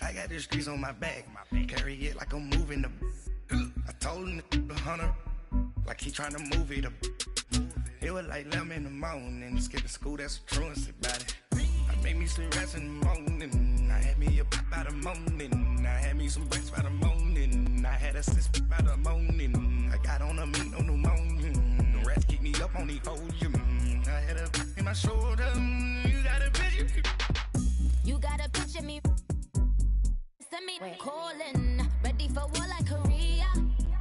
I got the streets on my back, carry it like I'm moving the. I told him to 100, like he trying to move it up. It was like 11 in the morning, skipping school, that's a truancy about it. I made me some rest in the morning, I had me a pop by the morning, I had me some breaks by the morning, I had a sis by the morning, I got on a meat on the morning, the rats keep me up on the podium, I had a in my shoulder, you got a picture. You got a picture me, send me calling, ready for war like Korea,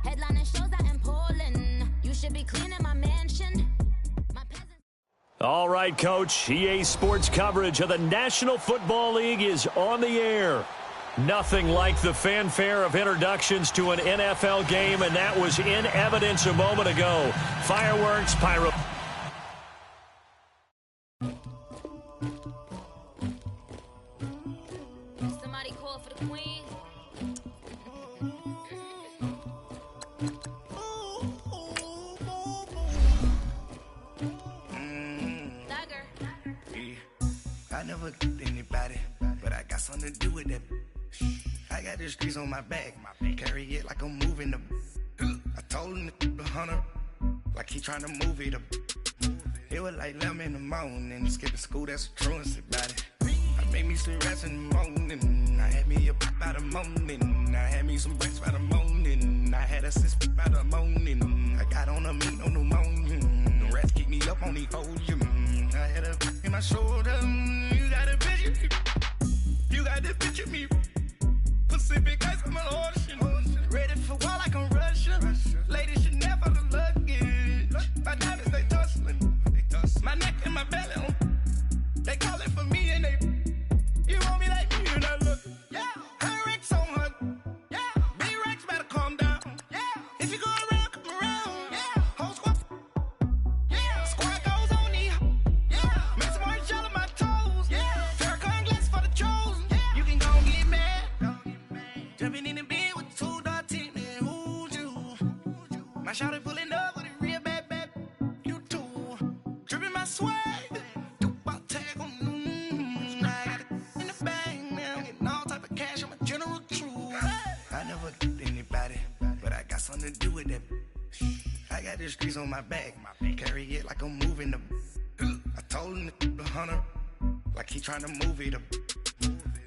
headlining shows out in Poland, you should be cleaning my mansion. All right, Coach, EA Sports coverage of the National Football League is on the air. Nothing like the fanfare of introductions to an NFL game, and that was in evidence a moment ago. Fireworks, pyro. Somebody call for the queen. I never get anybody, but I got something to do with that. I got the streets on my back, carry it like I'm moving the. I told him to 100, like he trying to move it up. It was like 11 in the morning, skipping school, that's a truancy about it. I made me some rest in the morning, I had me a pop by the morning, I had me some breaks by the morning, I had a sis by the morning, I got on a meat on the morning, the rats keep me up on the podium, I had a in my shoulder, you got a picture, you got the picture me, Pacific ice from an ocean, ready for war like I'm Russia, ladies should never the luggage, my diamonds they tussling, my neck and my belly, they calling for me and they, you want me like me and I look, yeah, her Rex on her, yeah, B-Rex better calm down, yeah, if you go around, come around, yeah, whole squad, yeah, squad goes on me, yeah, make some orange gel on my toes, yeah, Farrakhan glass for the chosen, yeah, you can go and get mad, jumping in the bed with 2 dark teeth, man, who's you, my shawty pulling up with a real bad, you too, dripping my swag, something to do with that. I got the streets on my back, carry it like I'm moving the. I told him to 100, like he trying to move it up.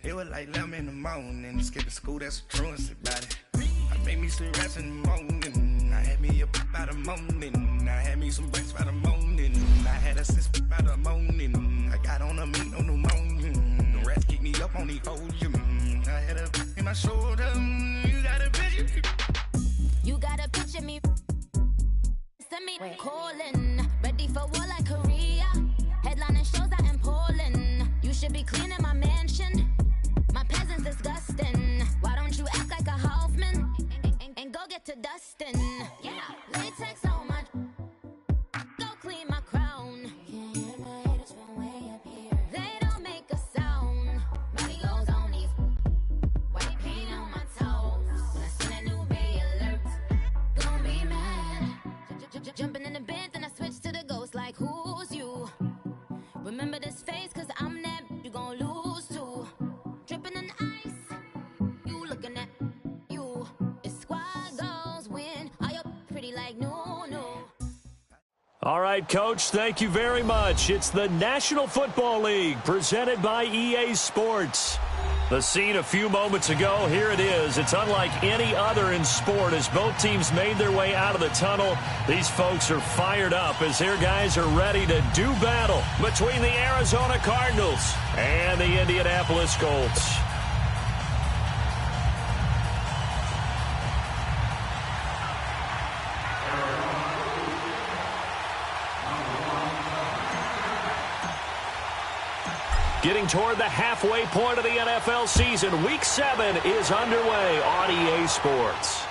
It was like 11 in the morning, skipping school, that's a truancy about it. I made me some rest in the morning, I had me a pop by the morning, I had me some breaks by the morning, I had a sis by the morning, I got on a meat on the morning, the rats keep me up on the podium, I had a in my shoulder, you got a picture. You got a picture me, send me calling, ready for war like Korea, headlining shows out in Poland, you should be cleaning my mansion, my peasants disgusting, why don't you act like a Hoffman, and go get to dustin', yeah, latex on my, go clean my crown, can't hear my haters from way up here, they don't make a sound, money goes on these, white paint on my toes, when I see that new bay alert, gonna be mad, jumping in the bed, then I switch to the ghost like who's you, remember this face cause I'm that, you gon' lose too, dripping in ice, you looking at you, it's squad goals win, are you pretty like no. All right, Coach, thank you very much. It's the National Football League presented by EA Sports. The scene a few moments ago, here it is. It's unlike any other in sport as both teams made their way out of the tunnel. These folks are fired up as their guys are ready to do battle between the Arizona Cardinals and the Indianapolis Colts. Getting toward the halfway point of the NFL season, Week 7 is underway on EA Sports.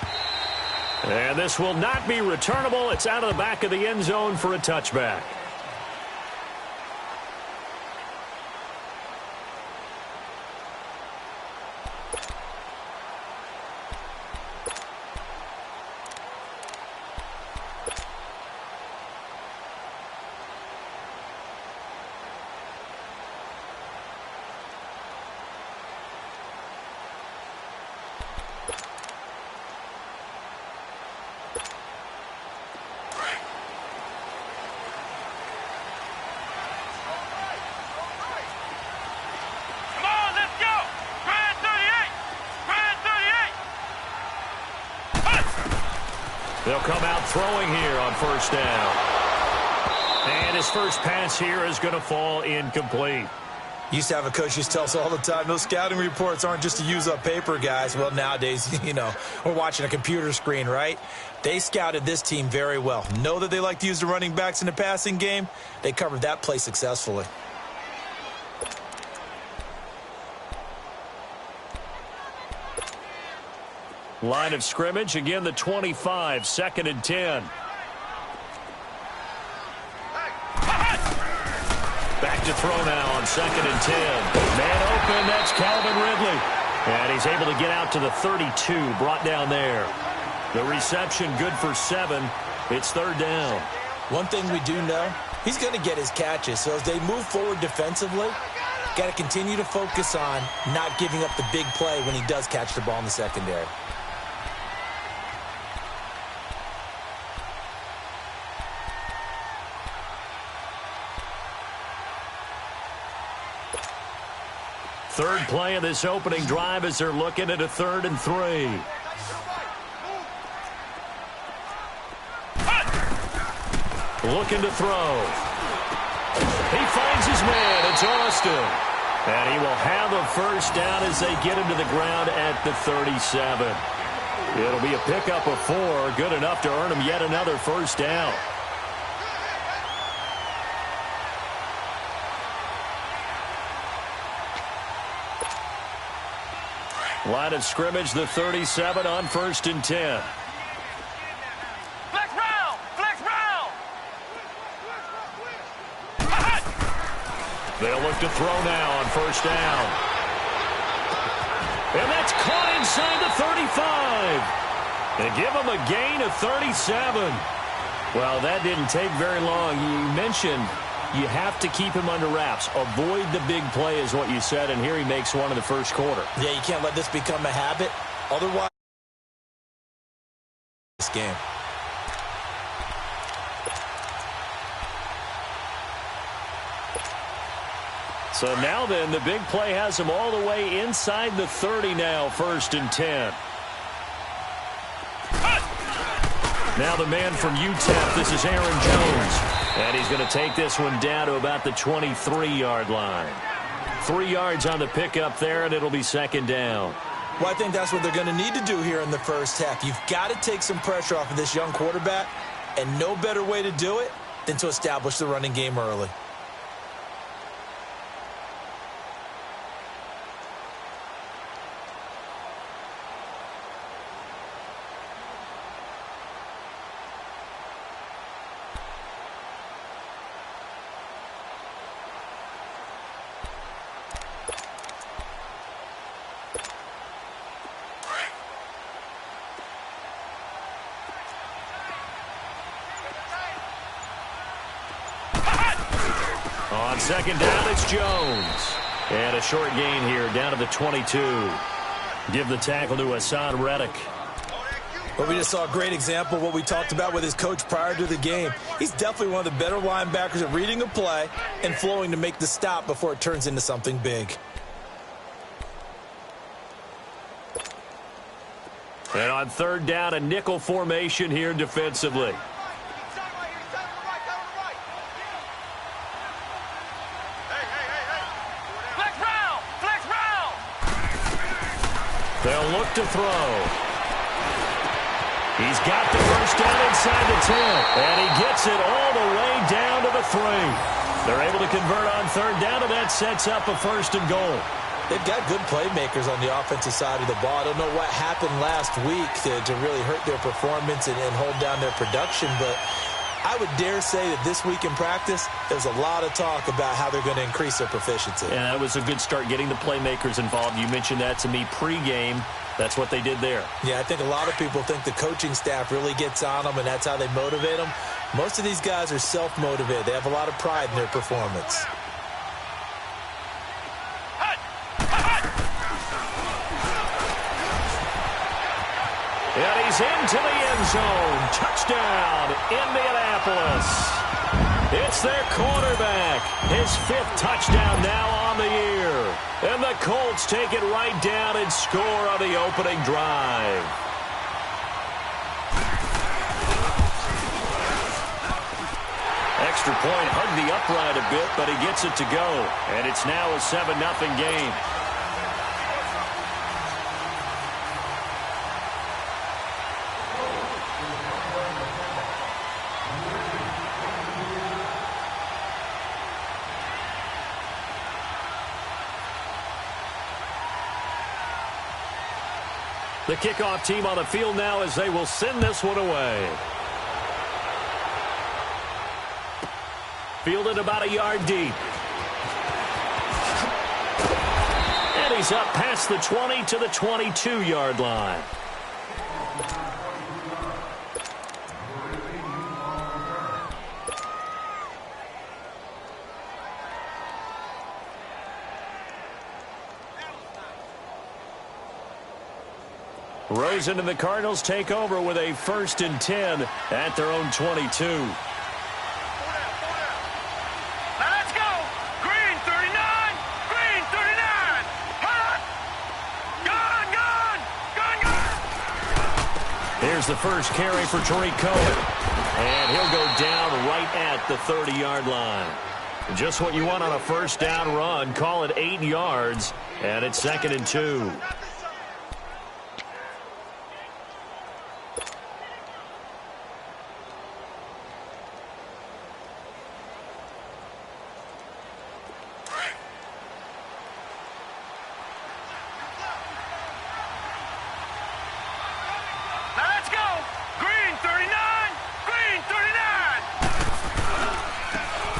And this will not be returnable. It's out of the back of the end zone for a touchback. They'll come out throwing here on first down. And his first pass here is going to fall incomplete. Used to have a coach used to tell us all the time, those scouting reports aren't just to use up paper, guys. Well, nowadays, we're watching a computer screen, right? They scouted this team very well. Know that they like to use the running backs in the passing game. They covered that play successfully. Line of scrimmage, again the 25, 2nd and 10. Back to throw now on 2nd and 10. Man open, that's Calvin Ridley. And he's able to get out to the 32, brought down there. The reception good for 7. It's 3rd down. One thing we do know, he's going to get his catches. So as they move forward defensively, got to continue to focus on not giving up the big play when he does catch the ball in the secondary. Third play of this opening drive as they're looking at a 3rd and 3. Looking to throw. He finds his man. It's Austin. And he will have a first down as they get him to the ground at the 37. It'll be a pickup of 4. Good enough to earn him yet another first down. Line of scrimmage, the 37 on 1st and 10. Flex round! Flex round! They'll look to throw now on first down. And that's caught inside the 35. They give him a gain of 37. Well, that didn't take very long. You mentioned you have to keep him under wraps. Avoid the big play is what you said, and here he makes one in the first quarter. Yeah, you can't let this become a habit. Otherwise, this game. So now then, the big play has him all the way inside the 30 now, 1st and 10. Now the man from UTEP, this is Aaron Jones. And he's going to take this one down to about the 23-yard line. 3 yards on the pickup there, and it'll be 2nd down. Well, I think that's what they're going to need to do here in the first half. You've got to take some pressure off of this young quarterback, and no better way to do it than to establish the running game early. On 2nd down, it's Jones. And a short gain here, down to the 22. Give the tackle to Hassan Reddick. Well, we just saw a great example of what we talked about with his coach prior to the game. He's definitely one of the better linebackers at reading a play and flowing to make the stop before it turns into something big. And on 3rd down, a nickel formation here defensively. They'll look to throw. He's got the first down inside the 10. And he gets it all the way down to the 3. They're able to convert on 3rd down, and that sets up a 1st and goal. They've got good playmakers on the offensive side of the ball. I don't know what happened last week to really hurt their performance and hold down their production, but I would dare say that this week in practice, there's a lot of talk about how they're going to increase their proficiency. Yeah, that was a good start, getting the playmakers involved. You mentioned that to me pregame. That's what they did there. Yeah, I think a lot of people think the coaching staff really gets on them, and that's how they motivate them. Most of these guys are self-motivated. They have a lot of pride in their performance. And he's into the end zone. Touchdown, Indianapolis. It's their quarterback. His 5th touchdown now on the year. And the Colts take it right down and score on the opening drive. Extra point hugged the upright a bit, but he gets it to go. And it's now a 7-0 game. The kickoff team on the field now as they will send this one away. Fielded about a yard deep. And he's up past the 20 to the 22-yard line. Rosen and the Cardinals take over with a 1st and 10 at their own 22. Now let's go. Green 39. Green 39. Hot. Gone. Here's the first carry for Tariq Cohen. And he'll go down right at the 30-yard line. Just what you want on a first down run. Call it 8 yards. And it's 2nd and 2.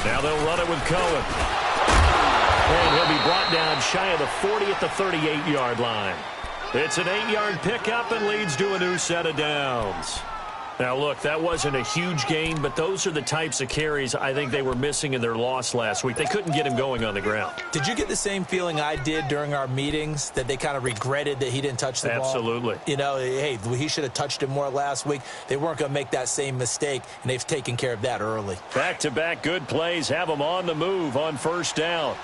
Now they'll run it with Cohen. And he'll be brought down shy of the 40 at the 38-yard line. It's an 8-yard pickup and leads to a new set of downs. Now, look, that wasn't a huge gain, but those are the types of carries I think they were missing in their loss last week. They couldn't get him going on the ground. Did you get the same feeling I did during our meetings, that they kind of regretted that he didn't touch the ball? Absolutely. You know, hey, he should have touched it more last week. They weren't going to make that same mistake, and they've taken care of that early. Back-to-back good plays have them on the move on first down.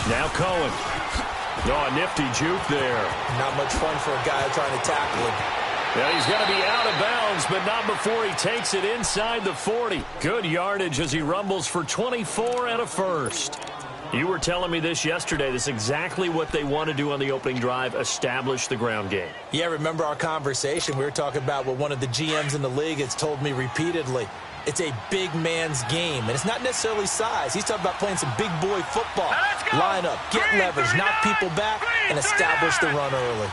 Now Cohen. Oh, a nifty juke there. Not much fun for a guy trying to tackle him. Yeah, he's going to be out of bounds, but not before he takes it inside the 40. Good yardage as he rumbles for 24 and a first. You were telling me this yesterday. This is exactly what they want to do on the opening drive, establish the ground game. Yeah, remember our conversation? We were talking about what one of the GMs in the league has told me repeatedly. It's a big man's game, and it's not necessarily size. He's talking about playing some big boy football. Line up, get leverage, knock people back, and establish the run early.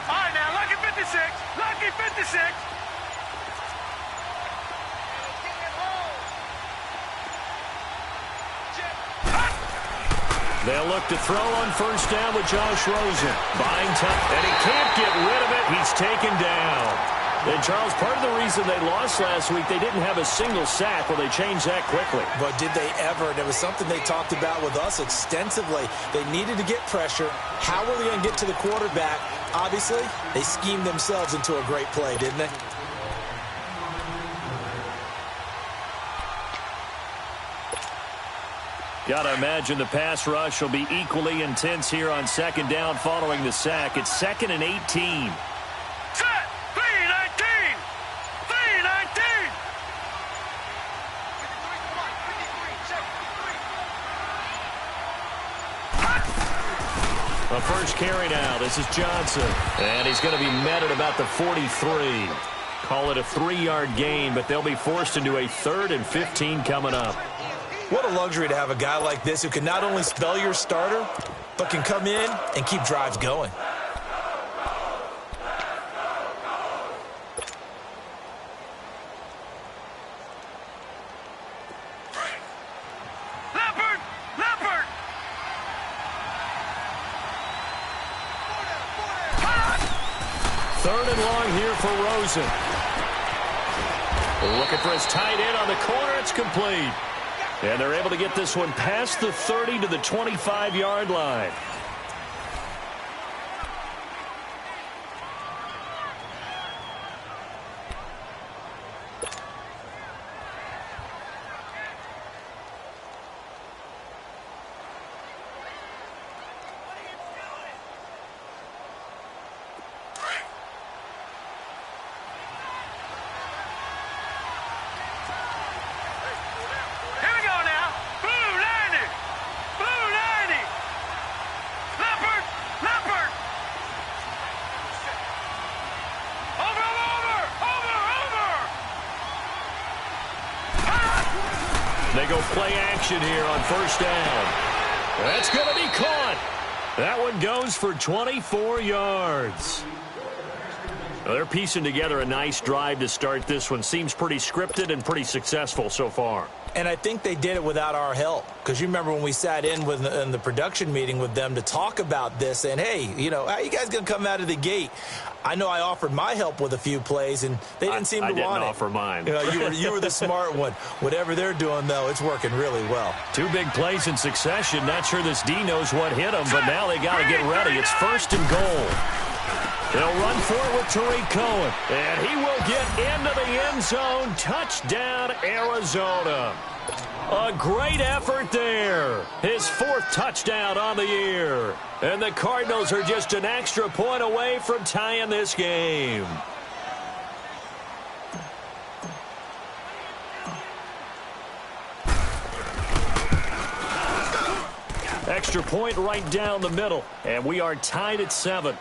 All right, now, lucky 56. Lucky 56. They'll look to throw on first down with Josh Rosen. Buying time, and he can't get rid of it. He's taken down. And, Charles, part of the reason they lost last week, they didn't have a single sack. Well, they changed that quickly. But did they ever? And it was something they talked about with us extensively. They needed to get pressure. How were they going to get to the quarterback? Obviously, they schemed themselves into a great play, didn't they? Got to imagine the pass rush will be equally intense here on second down following the sack. It's 2nd and 18. Set. 3-19. 3-19. A first carry now. This is Johnson. And he's going to be met at about the 43. Call it a 3-yard gain, but they'll be forced into a 3rd and 15 coming up. What a luxury to have a guy like this who can not only spell your starter, but can come in and keep drives going. Leopard. Leopard. 3rd and long here for Rosen. Looking for his tight end on the corner. It's complete. And they're able to get this one past the 30 to the 25-yard line. They go play action here on first down. That's going to be caught. That one goes for 24 yards. Well, they're piecing together a nice drive to start this one. Seems pretty scripted and pretty successful so far. And I think they did it without our help. Because you remember when we sat in the production meeting with them to talk about this, and hey, you know, how are you guys going to come out of the gate? I know I offered my help with a few plays, and they didn't seem to want it. I didn't offer mine. You know, you were the smart one. Whatever they're doing, though, it's working really well. 2 big plays in succession. Not sure this D knows what hit them, but now they got to get ready. It's first and goal. They'll run for it with Tariq Cohen, and he will get into the end zone. Touchdown, Arizona. A great effort there. His 4th touchdown on the year. And the Cardinals are just an extra point away from tying this game. Extra point right down the middle, and we are tied at 7.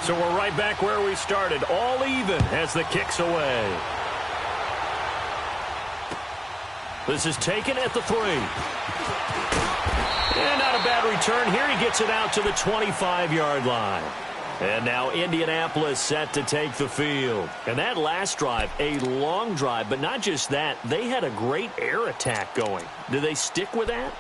So we're right back where we started, all even as the kick's away. This is taken at the 3. And not a bad return here. He gets it out to the 25-yard line. And now Indianapolis set to take the field. And that last drive, a long drive, but not just that. They had a great air attack going. Do they stick with that?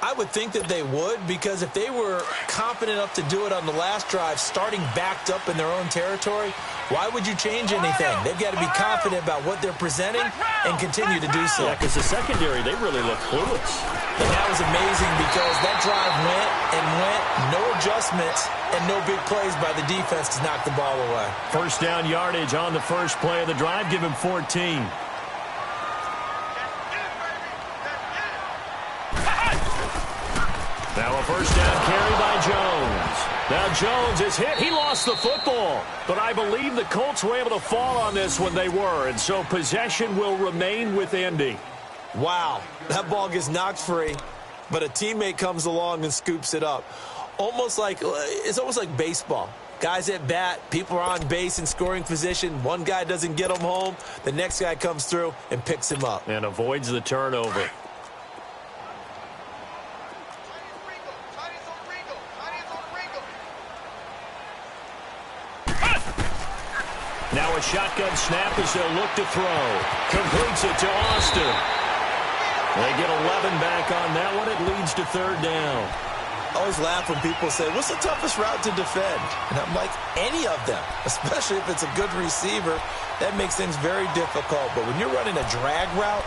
I would think that they would, because if they were confident enough to do it on the last drive, starting backed up in their own territory, why would you change anything? They've got to be confident about what they're presenting and continue to do so. Yeah, because the secondary, they really look clueless. And that was amazing because that drive went and went, no adjustments, and no big plays by the defense to knock the ball away. First down yardage on the first play of the drive. Give him 14. Now a first down carry by Jones. Now Jones is hit. He lost the football. But I believe the Colts were able to fall on this when they were. And so possession will remain with Indy. Wow. That ball gets knocked free. But a teammate comes along and scoops it up. It's almost like baseball. Guys at bat, people are on base in scoring position. One guy doesn't get him home. The next guy comes through and picks him up. And avoids the turnover. Now a shotgun snap as they'll look to throw. Completes it to Austin. They get 11 back on that one. It leads to 3rd down. I always laugh when people say, what's the toughest route to defend? And I'm like, any of them, especially if it's a good receiver. That makes things very difficult. But when you're running a drag route,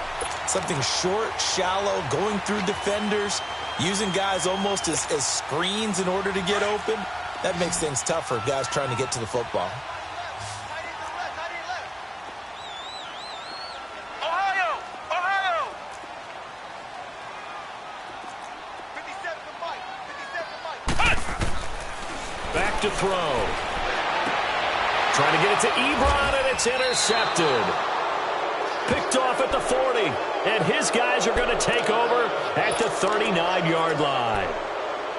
something short, shallow, going through defenders, using guys almost as screens in order to get open, that makes things tough for guys trying to get to the football. To throw. Trying to get it to Ebron, and it's intercepted. Picked off at the 40, and his guys are going to take over at the 39-yard line.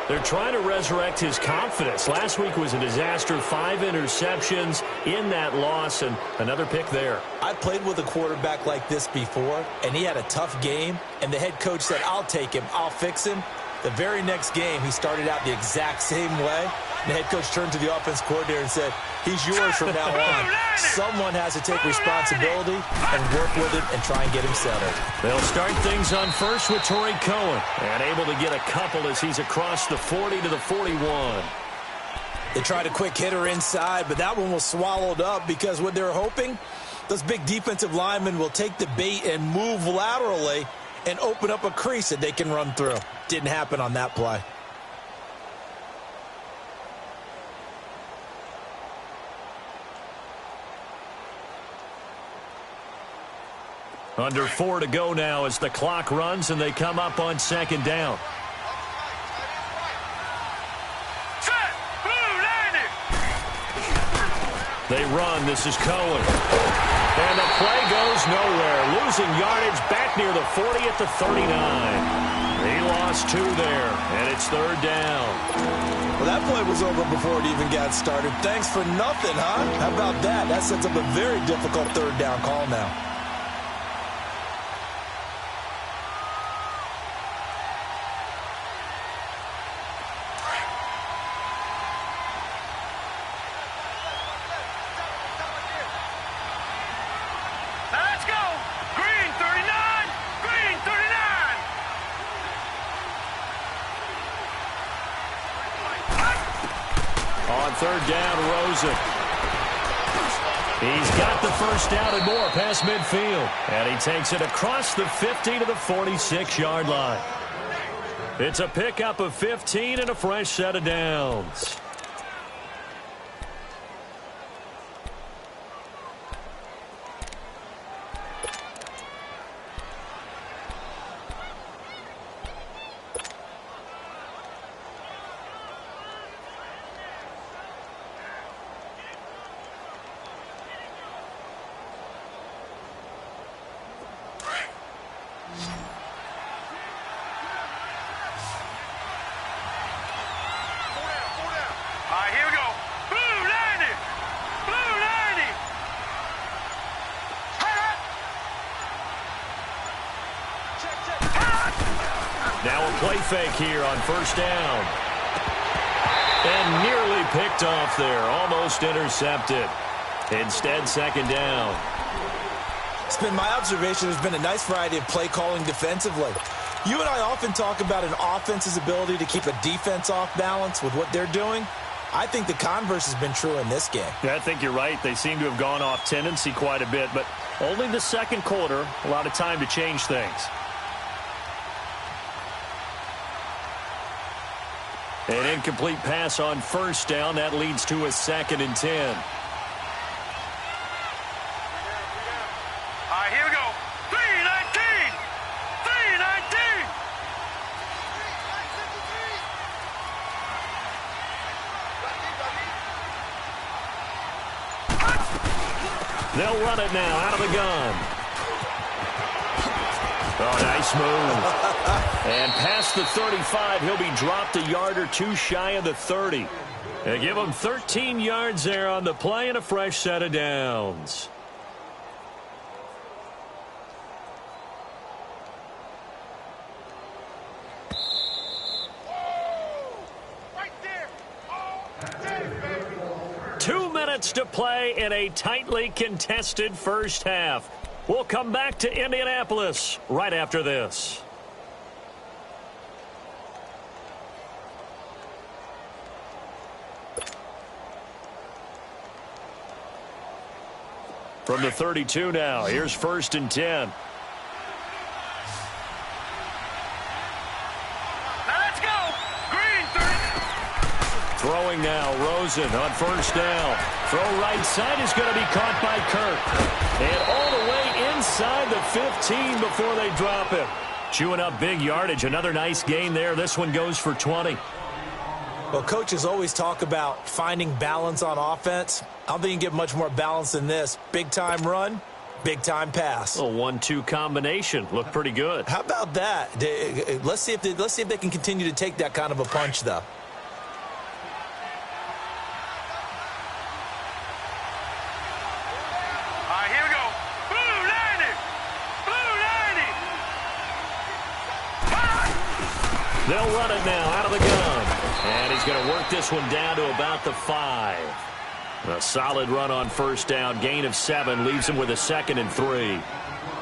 They're trying to resurrect his confidence. Last week was a disaster, 5 interceptions in that loss, and another pick there. I played with a quarterback like this before, and he had a tough game, and the head coach said, I'll take him, I'll fix him. The very next game, he started out the exact same way. The head coach turned to the offense coordinator and said, he's yours from now on. Someone has to take responsibility and work with him and try and get him settled. They'll start things on first with Tariq Cohen. And able to get a couple as he's across the 40 to the 41. They tried a quick hitter inside, but that one was swallowed up because what they're hoping, those big defensive linemen will take the bait and move laterally and open up a crease that they can run through. Didn't happen on that play. Under 4 to go now as the clock runs and they come up on 2nd down. They run. This is Cohen. And the play goes nowhere. Losing yardage back near the 40 at the 39. He lost 2 there, and it's 3rd down. Well, that play was over before it even got started. Thanks for nothing, huh? How about that? That sets up a very difficult 3rd down call now. On 3rd down, Rosen. He's got the 1st down and more past midfield. And he takes it across the 50 to the 46-yard line. It's a pickup of 15 and a fresh set of downs. Here we go. Blue 90. Blue 90. Now a play fake here on 1st down. And nearly picked off there. Almost intercepted. Instead, 2nd down. It's been my observation there's been a nice variety of play calling defensively. You and I often talk about an offense's ability to keep a defense off balance with what they're doing. I think the converse has been true in this game. Yeah, I think you're right. They seem to have gone off tendency quite a bit, but only the 2nd quarter, a lot of time to change things. An incomplete pass on 1st down. That leads to a 2nd and 10. Here we go. 319. 319. They'll run it now out of the gun. Oh, nice move. And past the 35, he'll be dropped a yard or 2 shy of the 30. They give him 13 yards there on the play and a fresh set of downs. Right there. Oh, baby. 2 minutes to play in a tightly contested first half. We'll come back to Indianapolis right after this. From the 32 now, here's 1st and 10. Throwing now, Rosen on 1st down. Throw right side is going to be caught by Kirk. And all the way inside the 15 before they drop him. Chewing up big yardage. Another nice gain there. This one goes for 20. Well, coaches always talk about finding balance on offense. I don't think you can get much more balance than this. Big-time run, big-time pass. A 1-2 combination. Looked pretty good. How about that? Let's see if they can continue to take that kind of a punch, though. Here we go. Blue 90. Blue 90. They'll run it now out of the gun. And he's going to work this one down to about the 5. A solid run on 1st down. Gain of 7 leaves him with a 2nd and 3.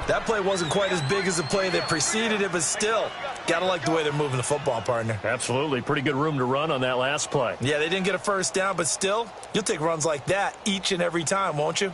That play wasn't quite as big as the play that preceded it, but still, got to like the way they're moving the football, partner. Absolutely. Pretty good room to run on that last play. Yeah, they didn't get a 1st down, but still, you'll take runs like that each and every time, won't you?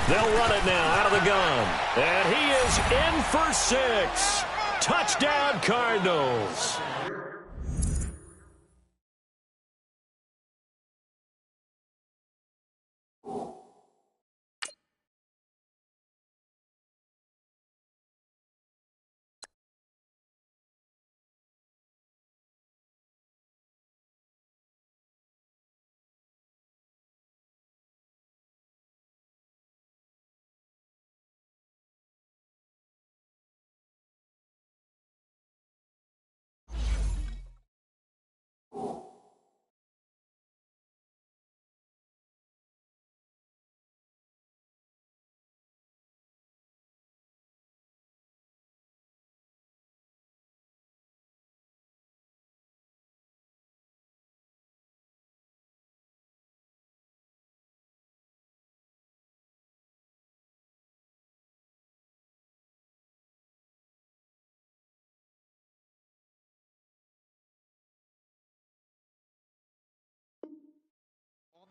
They'll run it now out of the gun. And he is in for 6. Touchdown, Cardinals.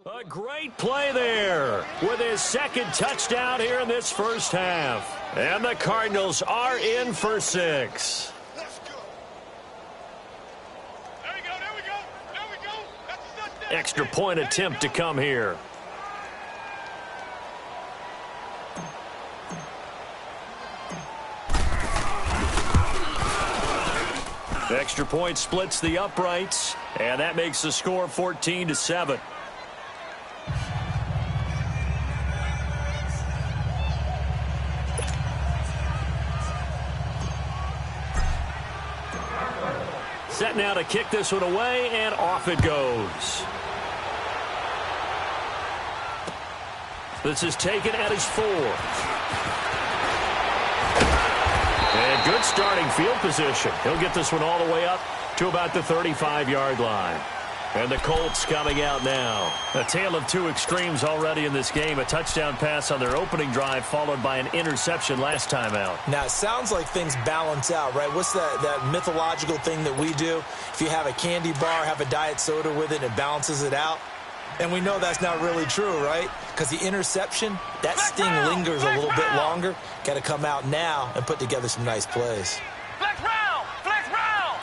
A great play there with his second touchdown here in this first half. And the Cardinals are in for 6. Extra point attempt to come here. Extra point splits the uprights, and that makes the score 14-7. Set now to kick this one away, and off it goes. This is taken at his 4. And good starting field position. He'll get this one all the way up to about the 35-yard line. And the Colts coming out now. A tale of two extremes already in this game. A touchdown pass on their opening drive followed by an interception last time out. Now, it sounds like things balance out, right? What's that mythological thing that we do? If you have a candy bar, have a diet soda with it, it balances it out. And we know that's not really true, right? Because the interception, that sting lingers a little bit longer. Got to come out now and put together some nice plays. Flex round! Flex round!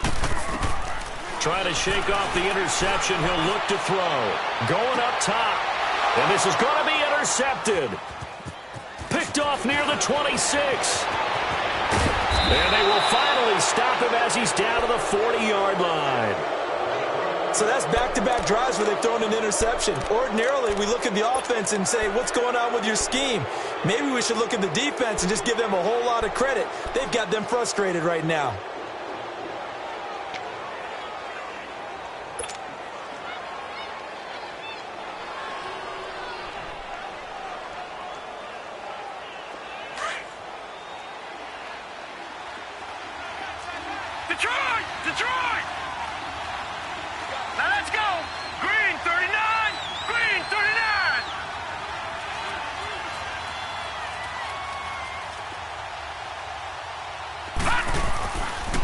Trying to shake off the interception. He'll look to throw. Going up top. And this is going to be intercepted. Picked off near the 26. And they will finally stop him as he's down to the 40-yard line. So that's back-to-back drives where they've thrown an interception. Ordinarily, we look at the offense and say, what's going on with your scheme? Maybe we should look at the defense and just give them a whole lot of credit. They've got them frustrated right now. Detroit! Detroit! Now let's go! Green 39! Green 39!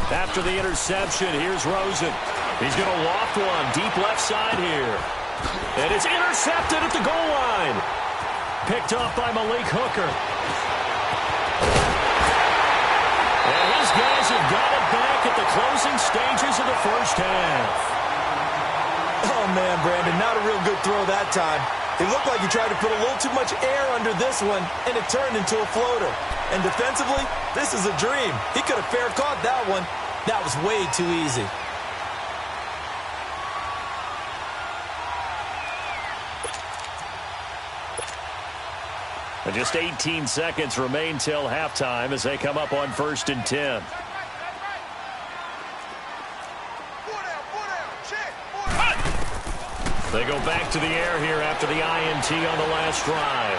After the interception, here's Rosen. He's going to loft one deep left side here. And it's intercepted at the goal line. Picked up by Malik Hooker. And his guys have got it back at the closing stages of the first half. Oh, man, Brandon, not a real good throw that time. It looked like he tried to put a little too much air under this one, and it turned into a floater. And defensively, this is a dream. He could have fair caught that one. That was way too easy. And just 18 seconds remain till halftime as they come up on 1st and 10. They go back to the air here after the INT on the last drive.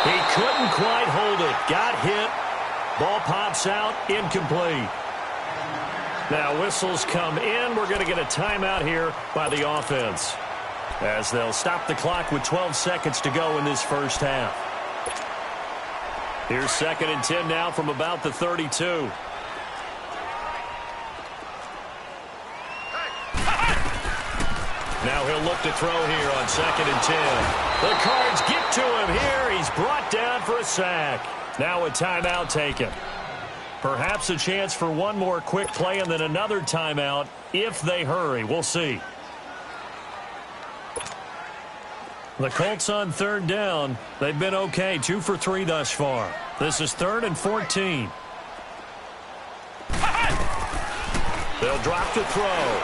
He couldn't quite hold it. Got hit. Ball pops out. Incomplete. Now whistles come in. We're going to get a timeout here by the offense, as they'll stop the clock with 12 seconds to go in this first half. Here's 2nd and 10 now from about the 32. Now he'll look to throw here on 2nd and 10. The Cards get to him here. He's brought down for a sack. Now a timeout taken. Perhaps a chance for one more quick play and then another timeout if they hurry. We'll see. The Colts on 3rd down. They've been okay, 2 for 3 thus far. This is 3rd and 14. They'll drop to throw.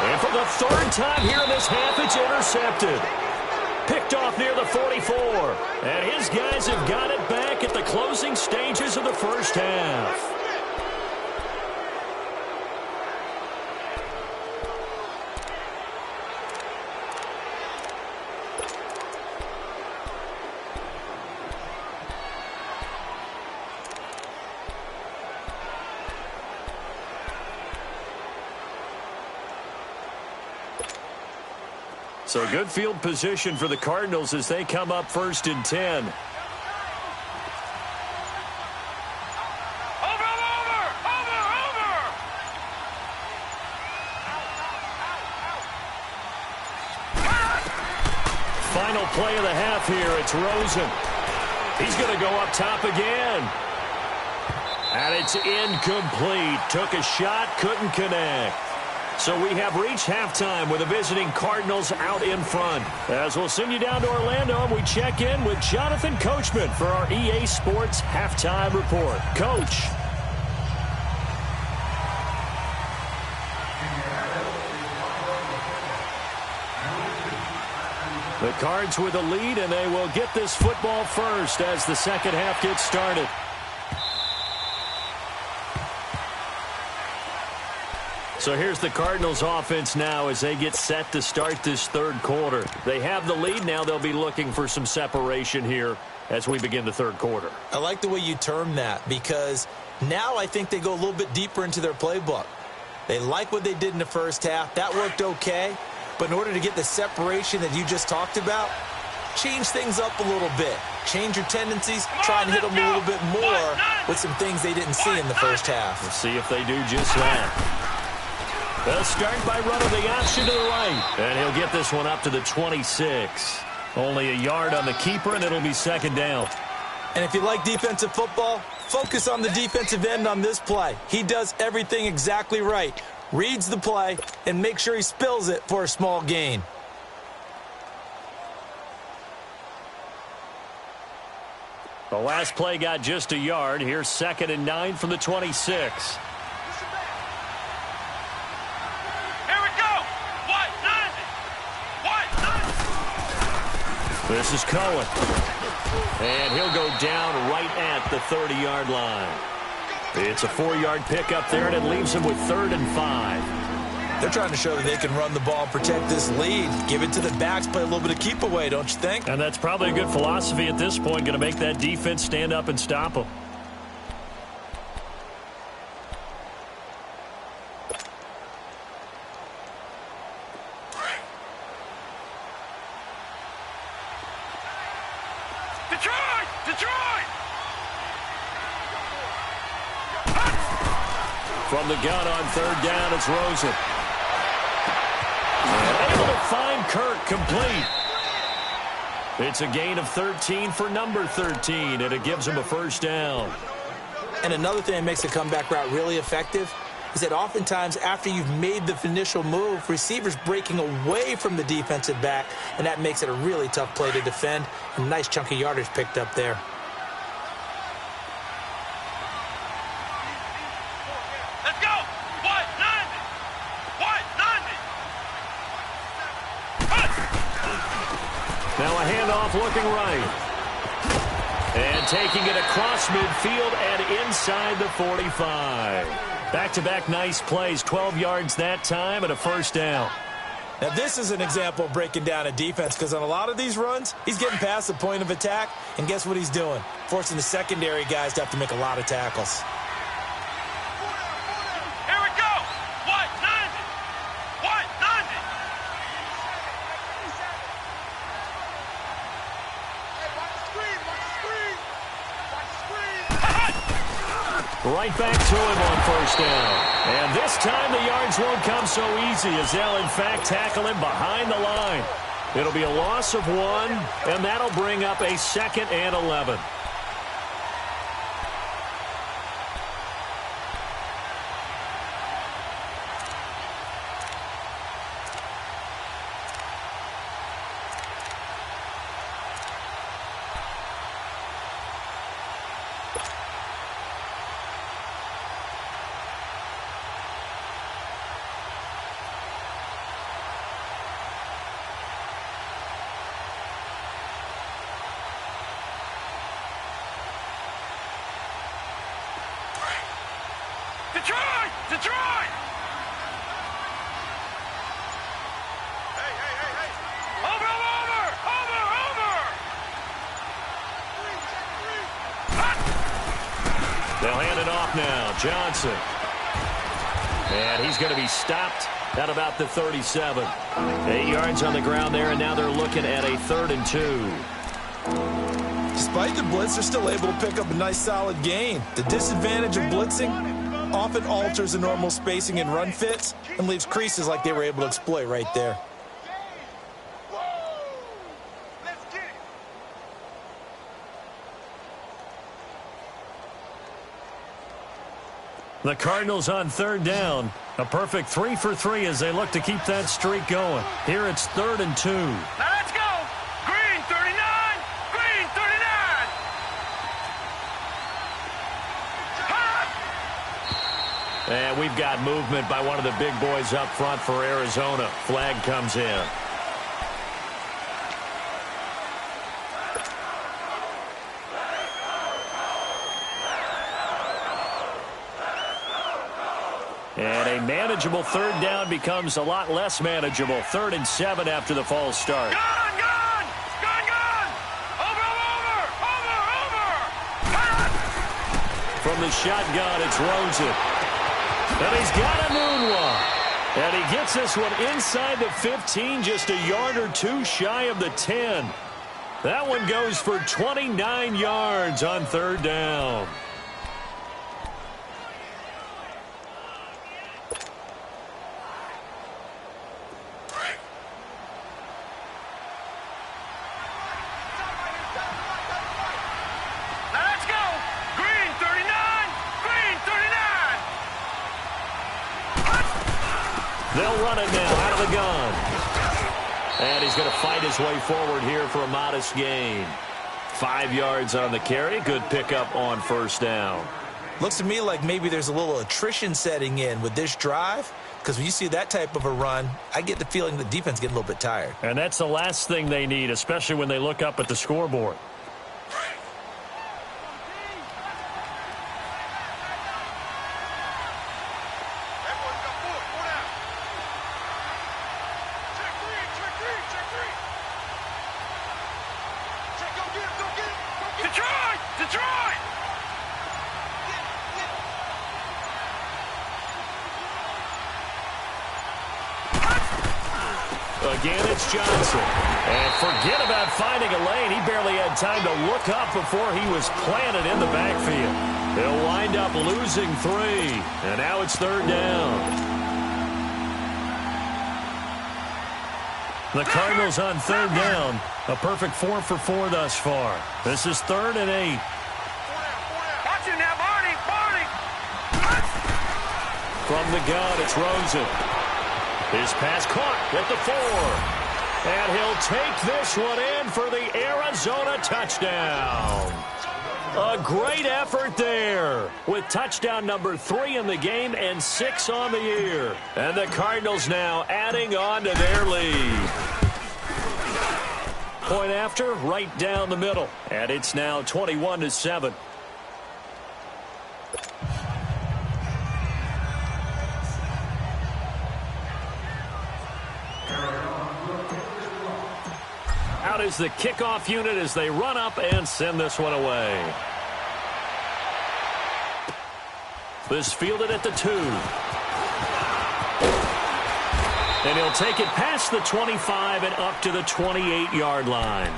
And for the 3rd time here in this half, it's intercepted. Picked off near the 44. And his guys have got it back at the closing stages of the first half. So good field position for the Cardinals as they come up 1st and 10. Over! play of the half here. It's Rosen. He's going to go up top again. And it's incomplete. Took a shot, couldn't connect. So we have reached halftime with the visiting Cardinals out in front. As we'll send you down to Orlando, and we check in with Jonathan Coachman for our EA Sports Halftime Report. Coach. The Cards with a lead, and they will get this football first as the second half gets started. So here's the Cardinals offense now as they get set to start this third quarter. They have the lead. Now they'll be looking for some separation here as we begin the third quarter. I like the way you term that, because now I think they go a little bit deeper into their playbook. They like what they did in the first half. That worked okay. But in order to get the separation that you just talked about, change things up a little bit. Change your tendencies. Try and hit them a little bit more with some things they didn't see in the first half. We'll see if they do just that. They'll start by running the option to the right. And he'll get this one up to the 26. Only a yard on the keeper, and it'll be second down. And if you like defensive football, focus on the defensive end on this play. He does everything exactly right. Reads the play and make sure he spills it for a small gain. The last play got just a yard. Here's 2nd and 9 from the 26. This is Cohen. And he'll go down right at the 30-yard line. It's a 4-yard pickup there, and it leaves him with 3rd and 5. They're trying to show that they can run the ball and protect this lead. Give it to the backs, play a little bit of keep away, don't you think? And that's probably a good philosophy at this point, going to make that defense stand up and stop them. From the gun on 3rd down, it's Rosen. And able to find Kirk complete. It's a gain of 13 for number 13, and it gives him a 1st down. And another thing that makes a comeback route really effective is that oftentimes after you've made the initial move, receivers breaking away from the defensive back, and that makes it a really tough play to defend. A nice chunk of yardage picked up there. Now a handoff looking right. And taking it across midfield and inside the 45. Back-to-back nice plays, 12 yards that time and a 1st down. Now this is an example of breaking down a defense, because on a lot of these runs, he's getting past the point of attack, and guess what he's doing? Forcing the secondary guys to have to make a lot of tackles. Right back to him on 1st down. And this time the yards won't come so easy, as they'll in fact tackle him behind the line. It'll be a loss of 1, and that'll bring up a 2nd and 11. Detroit! Hey! Over! They'll hand it off now. Johnson. And he's going to be stopped at about the 37. 8 yards on the ground there, and now they're looking at a 3rd and 2. Despite the blitz, they're still able to pick up a nice solid gain. The disadvantage of blitzing often alters the normal spacing and run fits and leaves creases like they were able to exploit right there. Let's The Cardinals on third down. A perfect 3 for 3 as they look to keep that streak going. Here it's 3rd and 2. Now let's go. Green 39. Green 39. And we've got movement by one of the big boys up front for Arizona. Flag comes in. And a manageable third down becomes a lot less manageable. 3rd and 7 after the false start. Gone, gone. Gone, gone. Over. From the shotgun, it's Rosen. And he's got a moonwalk. And he gets this one inside the 15, just a yard or two shy of the 10. That one goes for 29 yards on third down. They'll run it now out of the gun. And he's going to fight his way forward here for a modest gain. 5 yards on the carry. Good pickup on first down. Looks to me like maybe there's a little attrition setting in with this drive, because when you see that type of a run, I get the feeling the defense getting a little bit tired. And that's the last thing they need, especially when they look up at the scoreboard. Again, it's Johnson. And forget about finding a lane. He barely had time to look up before he was planted in the backfield. They'll wind up losing 3. And now it's third down. The Cardinals on third down. A perfect 4 for 4 thus far. This is 3rd and 8. Watch it now, Barney. Barney. From the gun, it's Rosen. His pass caught at the 4. And he'll take this one in for the Arizona touchdown. A great effort there with touchdown number 3 in the game and 6 on the year. And the Cardinals now adding on to their lead. Point after, right down the middle. And it's now 21-7. Out is the kickoff unit as they run up and send this one away. This fielded at the 2. And he'll take it past the 25 and up to the 28-yard line.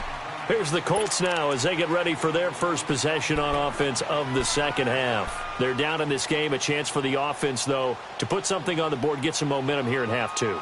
Here's the Colts now as they get ready for their first possession on offense of the second half. They're down in this game. A chance for the offense, though, to put something on the board, get some momentum here in half 2.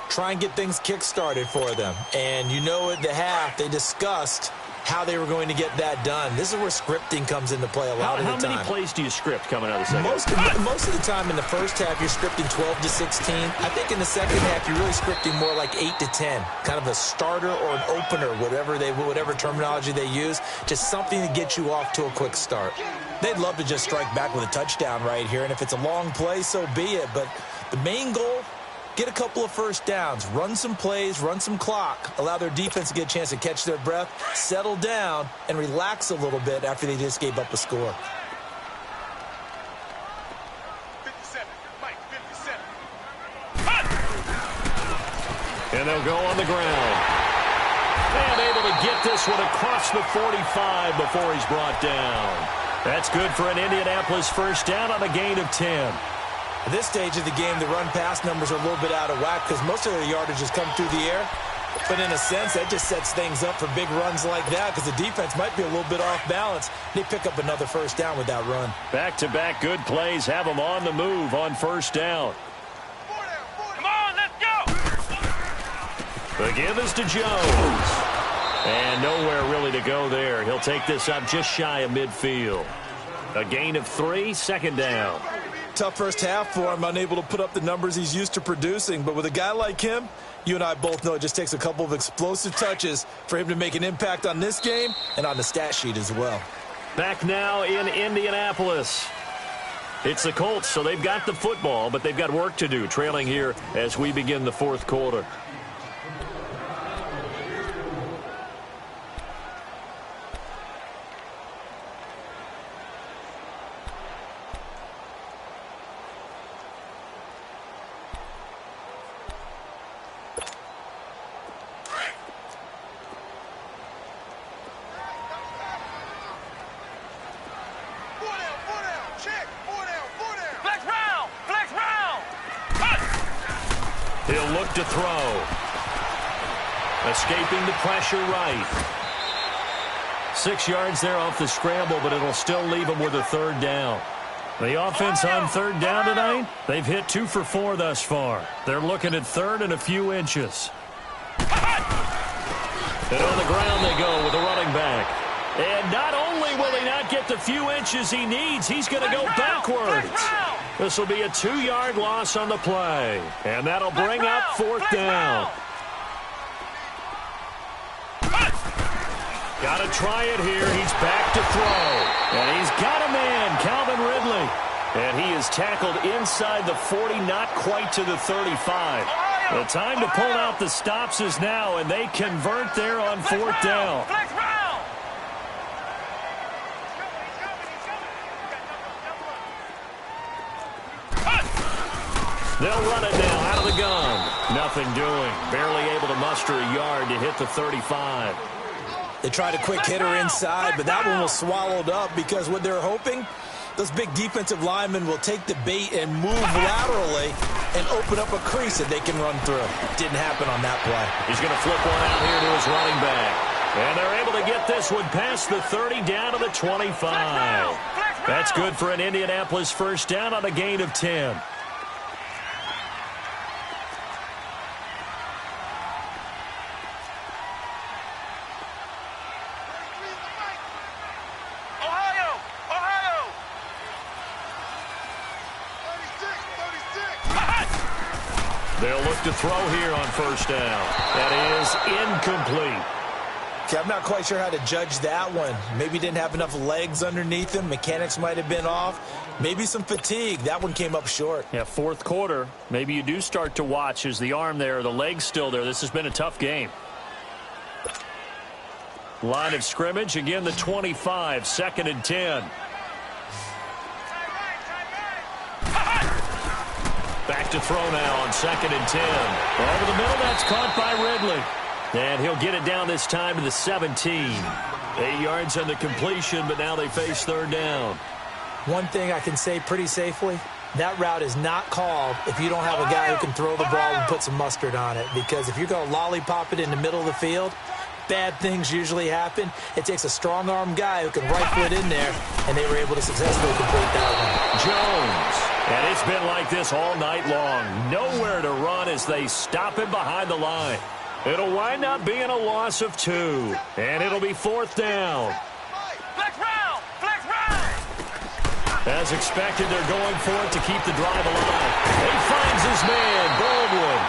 Try and get things kick-started for them. And you know at the half, they discussed how they were going to get that done. This is where scripting comes into play a lot of the time. How many plays do you script coming out of the second half? Most of the time in the first half, you're scripting 12 to 16. I think in the second half, you're really scripting more like 8 to 10. Kind of a starter or an opener, whatever terminology they use. Just something to get you off to a quick start. They'd love to just strike back with a touchdown right here. And if it's a long play, so be it. But the main goal, get a couple of first downs, run some plays, run some clock, allow their defense to get a chance to catch their breath, settle down, and relax a little bit after they just gave up a score. 57. Mike, 57. And they'll go on the ground. And able to get this one across the 45 before he's brought down. That's good for an Indianapolis first down on a gain of 10. At this stage of the game, the run-pass numbers are a little bit out of whack because most of their yardage has come through the air. But in a sense, that just sets things up for big runs like that because the defense might be a little bit off balance. They pick up another first down with that run. Back-to-back good plays have them on the move on first down. Come on, let's go. The give is to Jones. And nowhere really to go there. He'll take this up just shy of midfield. A gain of 3, second down. tough first half for him, unable to put up the numbers he's used to producing. But with a guy like him, you and I both know it just takes a couple of explosive touches for him to make an impact on this game and on the stat sheet as well. Back now in Indianapolis. It's the Colts, so they've got the football, but they've got work to do, trailing here as we begin the fourth quarter. He'll look to throw. Escaping the pressure right. 6 yards there off the scramble, but it'll still leave him with a third down. The offense on third down tonight, they've hit 2 for 4 thus far. They're looking at third and a few inches. And on the ground they go with the running back. And not only will he not get the few inches he needs, he's going to go backwards. This will be a 2-yard loss on the play. And that'll bring up fourth down. Got to try it here. He's back to throw. And he's got a man, Calvin Ridley. And he is tackled inside the 40, not quite to the 35. The time to pull out the stops is now, and they convert there on fourth down. They'll run it now out of the gun. Nothing doing. Barely able to muster a yard to hit the 35. They tried a quick hitter inside, but that one was swallowed up because what they're hoping, those big defensive linemen will take the bait and move laterally and open up a crease that they can run through. Didn't happen on that play. He's going to flip one out here to his running back. And they're able to get this one past the 30 down to the 25. That's good for an Indianapolis first down on a gain of 10. They'll look to throw here on first down. That is incomplete. Okay, I'm not quite sure how to judge that one. Maybe didn't have enough legs underneath him. Mechanics might have been off. Maybe some fatigue. That one came up short. Yeah, fourth quarter. Maybe you do start to watch as the arm there, the leg's still there. This has been a tough game. Line of scrimmage, again the 25, 2nd and 10. Back to throw now on 2nd and 10. Over the middle, that's caught by Ridley. And he'll get it down this time to the 17. 8 yards on the completion, but now they face third down. One thing I can say pretty safely, that route is not called if you don't have a guy who can throw the ball and put some mustard on it. Because if you're going to lollipop it in the middle of the field, bad things usually happen. It takes a strong-arm guy who can rifle it in there, and they were able to successfully complete that one. Jones. And it's been like this all night long. Nowhere to run as they stop him behind the line. It'll wind up being a loss of 2. And it'll be fourth down. Flex round! Flex round! As expected, they're going for it to keep the drive alive. He finds his man, Baldwin.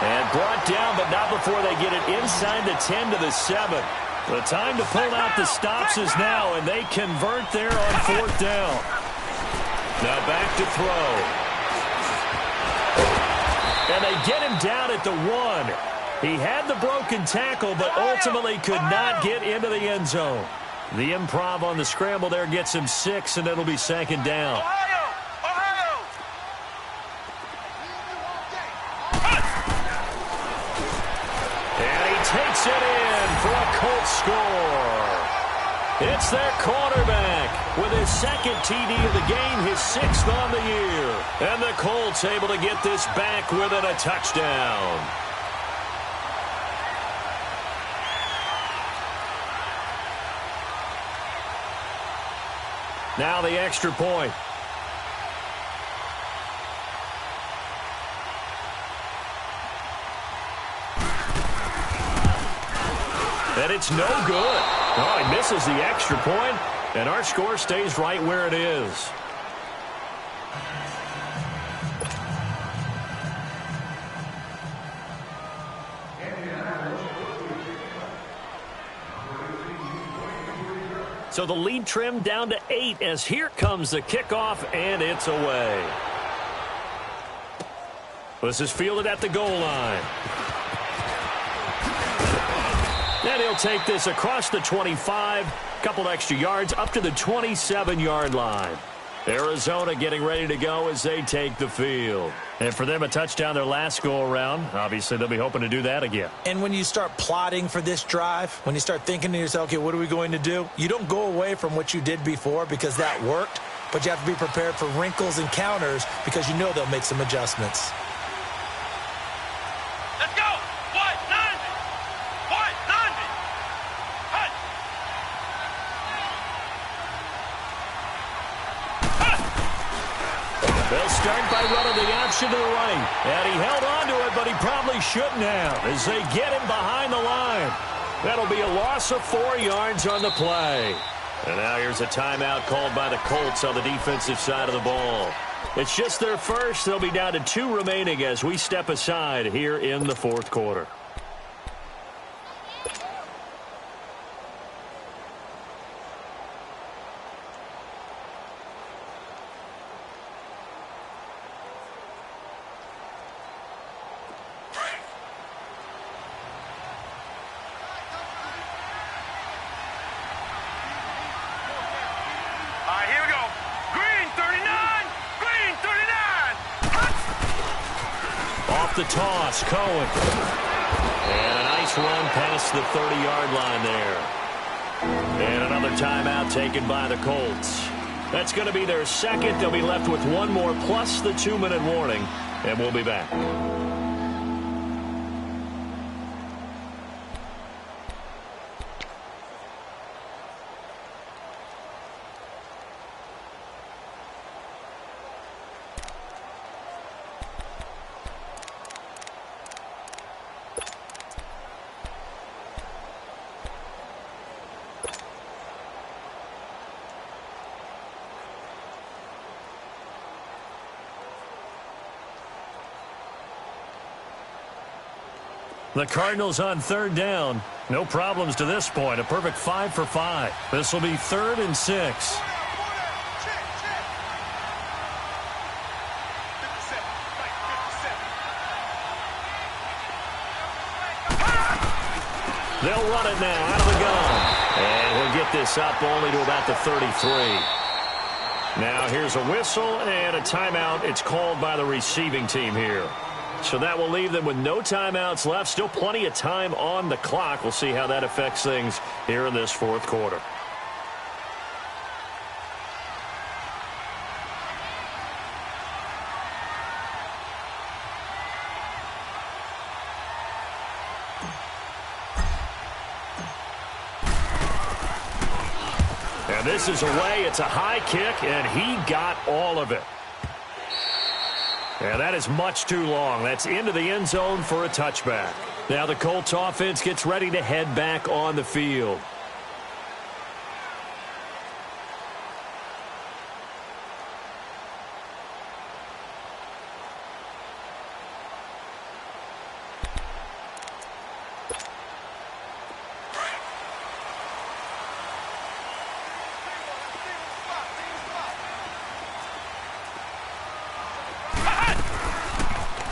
And brought down, but not before they get it inside the 10 to the 7. The time to pull out the stops is now, and they convert there on fourth down. Now back to throw. And they get him down at the 1. He had the broken tackle, but ultimately could not get into the end zone. The improv on the scramble there gets him 6, and it'll be 2nd down. And he takes it in for a Colts score. It's their quarterback with his 2nd TD of the game, his 6th on the year. And the Colts able to get this back within a touchdown. Now the extra point. And it's no good. Oh, he misses the extra point, and our score stays right where it is. So the lead trimmed down to 8 as here comes the kickoff, and it's away. This is fielded at the goal line. And he'll take this across the 25, couple extra yards up to the 27-yard line. Arizona getting ready to go as they take the field. And for them, a touchdown their last go-around. Obviously, they'll be hoping to do that again. And when you start plotting for this drive, when you start thinking to yourself, okay, what are we going to do? You don't go away from what you did before because that worked, but you have to be prepared for wrinkles and counters because you know they'll make some adjustments. Let's go! What? None! What? None! Hut! They'll start by running the option to the right. And he held on to it, but he probably shouldn't have as they get him behind the line. That'll be a loss of 4 yards on the play. And now here's a timeout called by the Colts on the defensive side of the ball. It's just their first. They'll be down to 2 remaining as we step aside here in the fourth quarter. The toss, Cohen. And a nice run past the 30-yard line there. And another timeout taken by the Colts. That's going to be their second. They'll be left with 1 more plus the 2-minute warning, and we'll be back. The Cardinals on 3rd down. No problems to this point. A perfect 5 for 5. This will be 3rd and 6. They'll run it now out of the gun. And he'll get this up only to about the 33. Now here's a whistle and a timeout. It's called by the receiving team here. So that will leave them with no timeouts left. Still plenty of time on the clock. We'll see how that affects things here in this fourth quarter. And this is away. It's a high kick, and he got all of it. And that is much too long. That's into the end zone for a touchback. Now the Colts offense gets ready to head back on the field.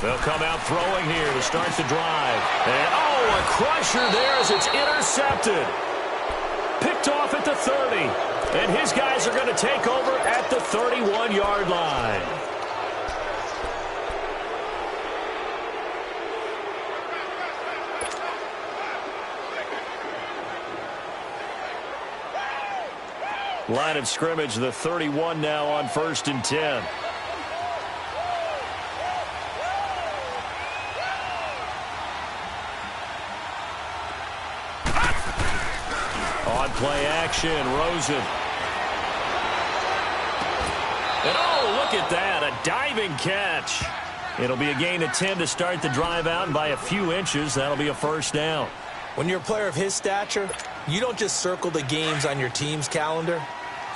They'll come out throwing here to start the drive. And, oh, a crusher there as it's intercepted. Picked off at the 30. And his guys are going to take over at the 31-yard line. Line of scrimmage, the 31 now on 1st and 10. Play action, Rosen. And oh, look at that, a diving catch. It'll be a gain of 10 to start the drive out, and by a few inches, that'll be a first down. When you're a player of his stature, you don't just circle the games on your team's calendar.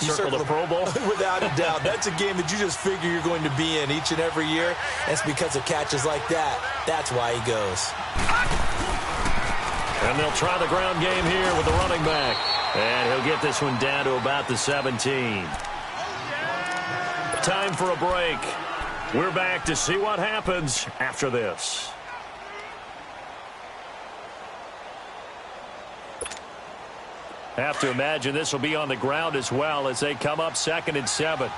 You circle the Pro Bowl? Without a doubt. That's a game that you just figure you're going to be in each and every year. That's because of catches like that. That's why he goes. And they'll try the ground game here with the running back. And he'll get this one down to about the 17. Time for a break. We're back to see what happens after this. Have to imagine this will be on the ground as well as they come up 2nd and 7.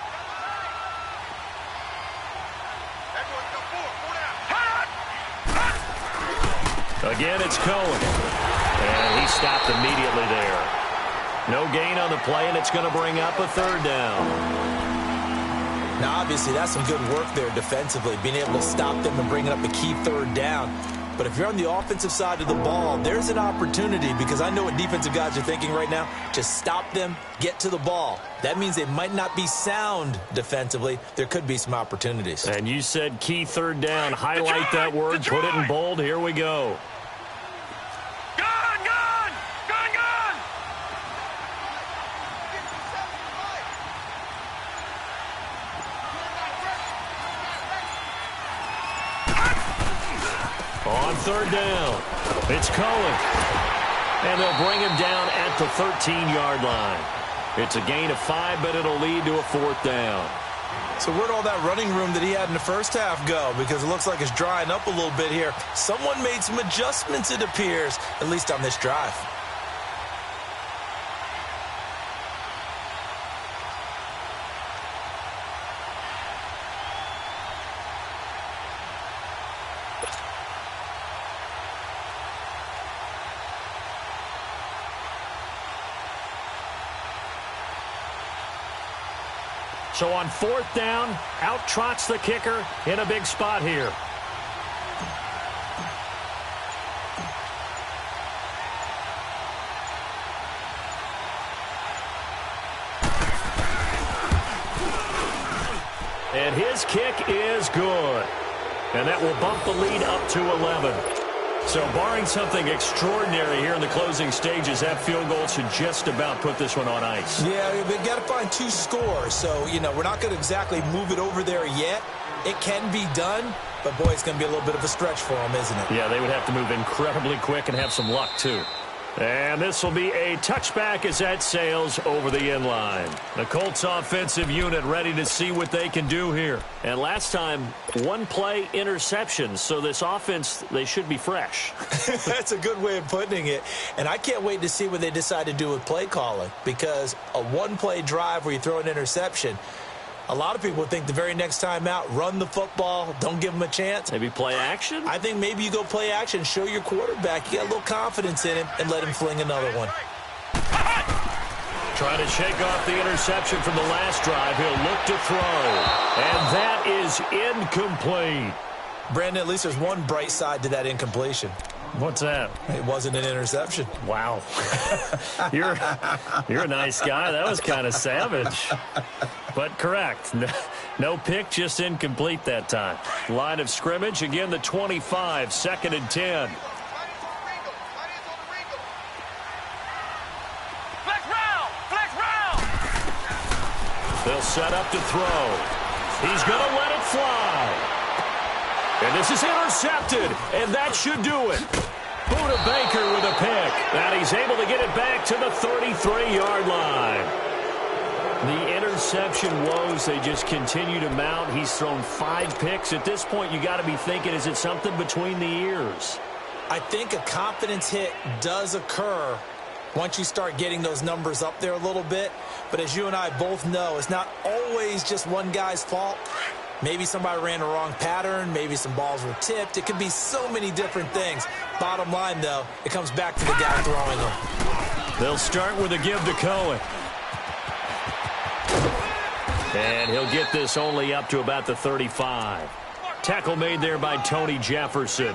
Again, it's Cohen. And he stopped immediately there. No gain on the play, and it's going to bring up a 3rd down. Now, obviously, that's some good work there defensively, being able to stop them and bringing up a key 3rd down. But if you're on the offensive side of the ball, there's an opportunity, because I know what defensive guys are thinking right now. Just stop them, get to the ball. That means they might not be sound defensively. There could be some opportunities. And you said key 3rd down. Highlight that word, put it in bold. Here we go. On 3rd down, it's Cohen. And they'll bring him down at the 13-yard line. It's a gain of 5, but it'll lead to a 4th down. So where'd all that running room that he had in the first half go? Because it looks like it's drying up a little bit here. Someone made some adjustments, it appears, at least on this drive. So on 4th down, out trots the kicker in a big spot here. And his kick is good. And that will bump the lead up to 11. So barring something extraordinary here in the closing stages, that field goal should just about put this one on ice. Yeah, we've got to find 2 scores. So, you know, we're not going to exactly move it over there yet. It can be done, but, boy, it's going to be a little bit of a stretch for them, isn't it? Yeah, they would have to move incredibly quick and have some luck, too. And this will be a touchback as that sails over the end line. The Colts offensive unit ready to see what they can do here. And last time, 1-play interception. So this offense, they should be fresh. That's a good way of putting it. And I can't wait to see what they decide to do with play calling. Because a 1-play drive where you throw an interception, a lot of people think the very next time out, run the football, don't give them a chance. Maybe play action? I think maybe you go play action, show your quarterback you got a little confidence in him, and let him fling another one. Trying to shake off the interception from the last drive. He'll look to throw. And that is incomplete. Brandon, at least there's one bright side to that incompletion. What's that? It wasn't an interception. Wow. You're a nice guy. That was kind of savage. But correct. No pick, just incomplete that time. Line of scrimmage, again, the 25, 2nd and 10. They'll set up to throw. He's going to let it fly. And this is intercepted, and that should do it. Buda Baker with a pick. And he's able to get it back to the 33-yard line. The interception woes, they just continue to mount. He's thrown 5 picks. At this point, you got to be thinking, is it something between the ears? I think a confidence hit does occur once you start getting those numbers up there a little bit. But as you and I both know, it's not always just one guy's fault. Maybe somebody ran the wrong pattern. Maybe some balls were tipped. It could be so many different things. Bottom line, though, it comes back to the guy throwing them. They'll start with a give to Cohen. And he'll get this only up to about the 35. Tackle made there by Tony Jefferson.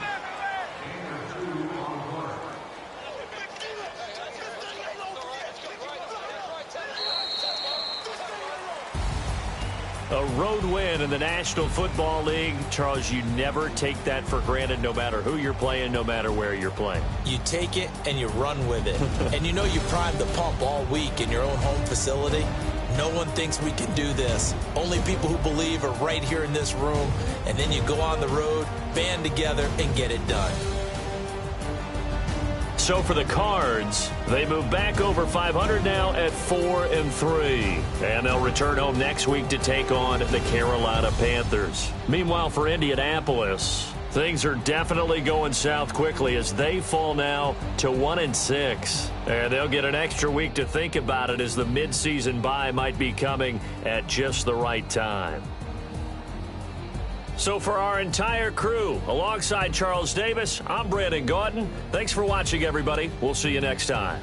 A road win in the National Football League. Charles, you never take that for granted no matter who you're playing, no matter where you're playing. You take it and you run with it. And you know you primed the pump all week in your own home facility. No one thinks we can do this. Only people who believe are right here in this room. And then you go on the road, band together, and get it done. So So for the Cards, they move back over 500 now at 4-3. And they'll return home next week to take on the Carolina Panthers. Meanwhile, for Indianapolis, things are definitely going south quickly as they fall now to 1-6. And they'll get an extra week to think about it as the midseason bye might be coming at just the right time. So for our entire crew, alongside Charles Davis, I'm Brandon Gaudin. Thanks for watching, everybody. We'll see you next time.